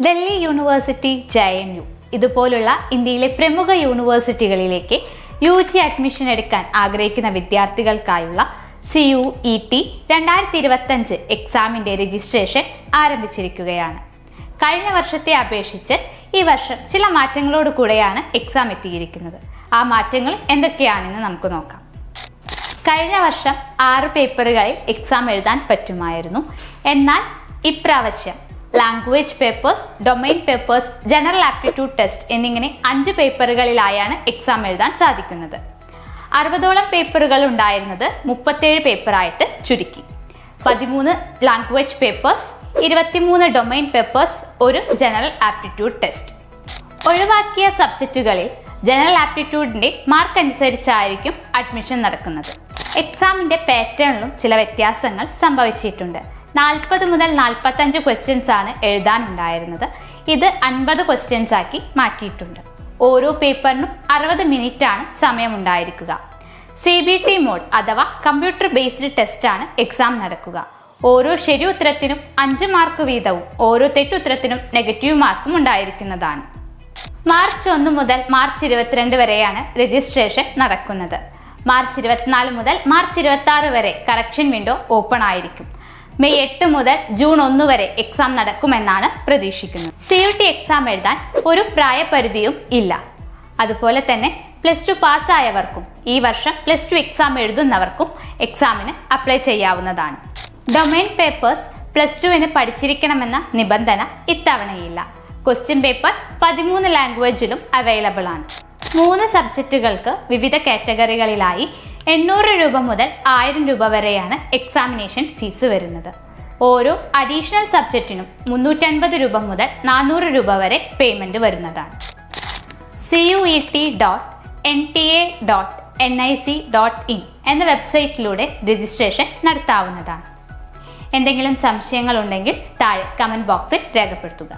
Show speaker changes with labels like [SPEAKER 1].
[SPEAKER 1] Delhi university, JNU ഇതുപോലുള്ള ഇന്ത്യയിലെ പ്രമുഖ യൂണിവേഴ്സിറ്റികളിലേക്ക് UG അഡ്മിഷൻ എടുക്കാൻ ആഗ്രഹിക്കുന്ന വിദ്യാർത്ഥികൾക്കായുള്ള CUET 2025 എക്സാമിന്റെ രജിസ്ട്രേഷൻ ആരംഭിച്ചിരിക്കുകയാണ്. കഴിഞ്ഞ വർഷത്തെ അപേക്ഷിച്ച് ഈ വർഷം ചില മാറ്റങ്ങളോട് കൂടെയാണ് എക്സാം എത്തിയിരിക്കുന്നത്. ആ മാറ്റങ്ങൾ എന്തൊക്കെയാണെന്ന് നമുക്ക് നോക്കാം. കഴിഞ്ഞ വർഷം 6 പേപ്പറുകളിൽ എക്സാം എഴുതാൻ പറ്റുമായിരുന്നു. എന്നാൽ ഇപ്രാവശ്യം language papers, domain papers, general aptitude test എന്നിങ്ങനെ 5 പേപ്പറുകളിലായാണ് എക്സാം എഴുതാൻ സാധിക്കുന്നത്. 60ഓളം പേപ്പറുകൾ ഉണ്ടായിരുന്നത് 37 പേപ്പറായിട്ട് ചുരുക്കി. 13 ലാംഗ്വേജ് പേപ്പേഴ്സ്, 23 ഡൊമൈൻ പേപ്പേഴ്സ്, ഒരു ജനറൽ ആപ്റ്റിറ്റ്യൂഡ് ടെസ്റ്റ്. ഒഴിവാക്കിയ സബ്ജക്റ്റുകളിൽ ജനറൽ ആപ്റ്റിറ്റ്യൂഡിന്റെ മാർക്ക് അനുസരിച്ചായിരിക്കും അഡ്മിഷൻ നടക്കുന്നത്. എക്സാമിന്റെ പാറ്റേണിലും ചില വ്യത്യാസങ്ങൾ സംഭവിച്ചിട്ടുണ്ട്. 40 മുതൽ 45 ക്വസ്റ്റ്യൻസ് ആണ് എഴുതാനുണ്ടായിരുന്നത്. ഇത് 50 ക്വസ്റ്റ്യൻസ് ആക്കി മാറ്റിയിട്ടുണ്ട്. ഓരോ പേപ്പറിനും 60 മിനിറ്റ് ആണ് സമയമുണ്ടായിരിക്കുക. CBT മോഡ് അഥവാ കമ്പ്യൂട്ടർ ബേസ്ഡ് ടെസ്റ്റ് ആണ് എക്സാം നടക്കുക. ഓരോ ശരി ഉത്തരത്തിനും 5 മാർക്ക് വീതവും ഓരോ തെറ്റുത്തരത്തിനും നെഗറ്റീവ് മാർക്കും ഉണ്ടായിരിക്കുന്നതാണ്. മാർച്ച് 1 മുതൽ മാർച്ച് 22 വരെയാണ് രജിസ്ട്രേഷൻ നടക്കുന്നത്. മാർച്ച് 24 മുതൽ മാർച്ച് 26 വരെ കറക്ഷൻ വിൻഡോ ഓപ്പൺ ആയിരിക്കും. മെയ് 8 മുതൽ ജൂൺ 1 വരെ എക്സാം നടക്കുമെന്നാണ് പ്രതീക്ഷിക്കുന്നത്. CUT എക്സാം എഴുതാൻ ഒരു പ്രായപരിധിയും ഇല്ല. അതുപോലെ തന്നെ +2 പാസ്സായവർക്കും ഈ വർഷം +2 എക്സാം എഴുതുന്നവർക്കും എക്സാമിന് അപ്ലൈ ചെയ്യാവുന്നതാണ്. ഡൊമൈൻ പേപ്പേഴ്സ് +2 പഠിച്ചിരിക്കണമെന്ന നിബന്ധന ഇത്തവണയില്ല. ക്വസ്റ്റ്യൻ പേപ്പർ 13 ലാംഗ്വേജിലും അവൈലബിൾ ആണ്. 3 സബ്ജക്റ്റുകൾക്ക് വിവിധ കാറ്റഗറികളിലായി 800 രൂപ മുതൽ 1000 രൂപ വരെയാണ് എക്സാമിനേഷൻ ഫീസ് വരുന്നത്. ഓരോ അഡീഷണൽ സബ്ജക്റ്റിനും 350 രൂപ മുതൽ 400 രൂപ വരെ പേയ്മെന്റ് വരുന്നതാണ്. CUET.nta.nic.in എന്ന വെബ്സൈറ്റിലൂടെ രജിസ്ട്രേഷൻ നടത്താവുന്നതാണ്. എന്തെങ്കിലും സംശയങ്ങൾ ഉണ്ടെങ്കിൽ താഴെ കമന്റ് ബോക്സിൽ രേഖപ്പെടുത്തുക.